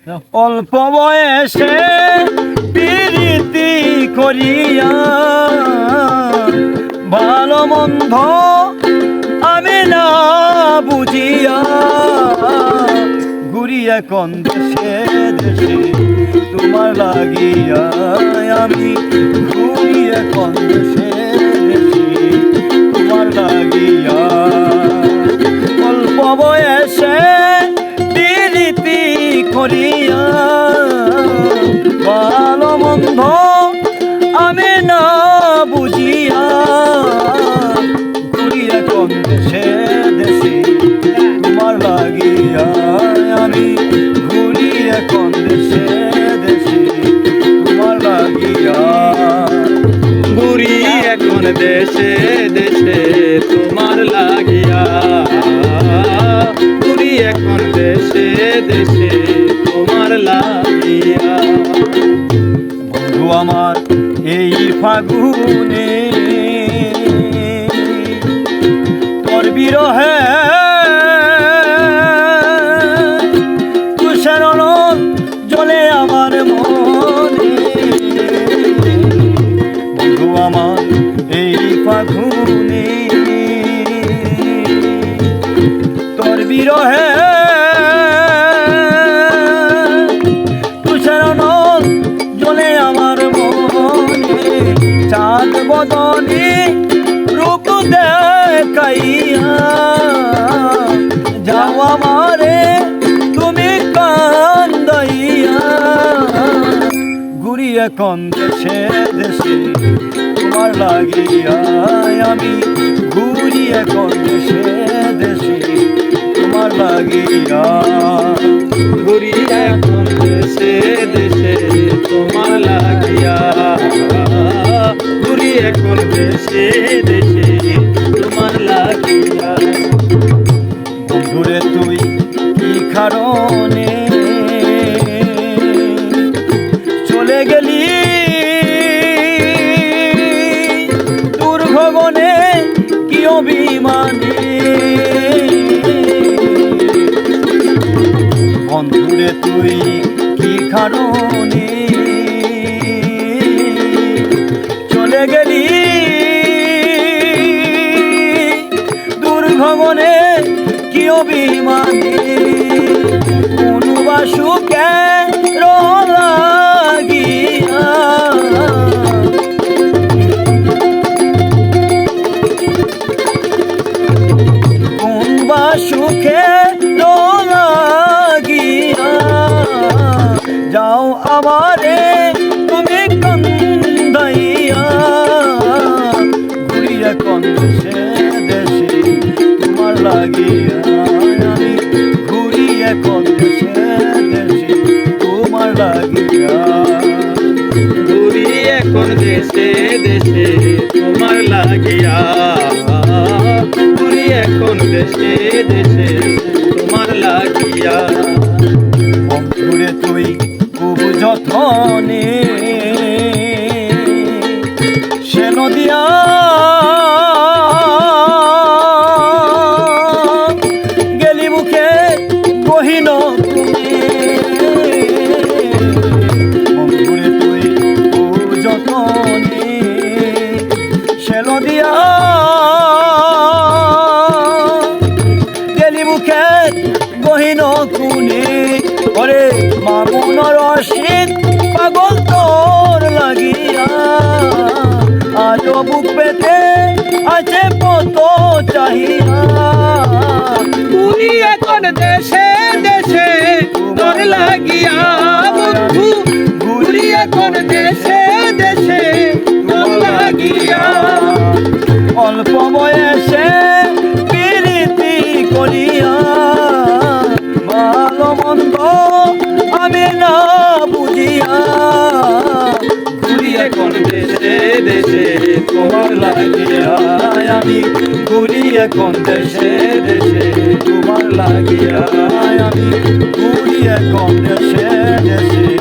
অল্প বয়সে প্রীতি করিয়া ভালো মন্দ আমি না বুঝিয়া ঘুরিয়া কোন দেশে দেশে তোমার লাগিয়া আমি ঘুরিয়া কোন দেশে দেশে তোমার লাগিয়া অল্প বয়সে প্রীতি করিয়া ভালো মন্দ আমি না বুঝিয়া ঘুরিয়া কোন দেশে দেশে তোমার লাগিয়া আমি ঘুরিয়া কোন দেশে দেশে তোমার লাগিয়া ঘুরিয়া কোন দেশে দেশে তোমার লাগিয়া ঘুরিয়া কোন দেশে দেশে তোমার লাগিয়া বন্ধু আমার এই ফাগুনে তোর বিরহে তুষার জলে আমার মনে বন্ধু আমার এই ফাগুনে তোর বিরহে জলে আমার মনে চাঁদ বদনে রূপ দেখাইয়া যাও আমারে তুমি কান্দাইয়া ঘুরিয়া কোন দেশে দেশে তোমার লাগিয়া আমি ঘুরিয়া কোন দেশে দেশে তোমার লাগিয়া ঘুরিয়া কোন দেশে দেশে তোমার লাগিয়া ঘুরিয়া কোন দেশে দেশে তোমার লাগিয়া বন্ধুরে তুই কি কারণে চলে গেলি দুর্ভবনে কি অভিমানে বন্ধুরে তুই কি কারণে চলে গেলি দুর্ভবনে কি অভিমানে কোন বাসুকে লাগিয়া কোন বাসুকে লাগিয়া যাও আমারে তুমি কান্দাইয়া ঘুরিয়া কোন দেশে দেশে তোমার লাগিয়া আমি ঘুরিয়া কোন দেশে দেশে তোমার লাগিয়া ঘুরিয়া কোন দেশে দেশে তোমার লাগিয়া ঘুরিয়া কোন দেশে দেশে তোমার লাগিয়া বন্ধুরে তুই খুব যত্নে সে নদিয়া গেলি মুখে কহিন বন্ধুরে তুই খুব যত্নে সে নদিয়া গেলি মুখে গহিন কুনে ওরে মামুন রশিদ পাগল তোর লাগিয়া আজ বুক পেতে আছে পত চাহিয়া ঘুরিয়া কোন দেশে দেশে তোর লাগিয়া বন্ধু ঘুরিয়া কোন দেশে দেশে তোর লাগিয়া অল্প বয়সে প্রীতি করিয়া ভালো মন্দ আমি না বুঝিয়া ঘুরিয়া কোন দেশে দেশে তোমার লাগিয়া আমি ঘুরিয়া কোন দেশে দেশে তোমার লাগিয়া আমি ঘুরিয়া কোন দেশে দেশে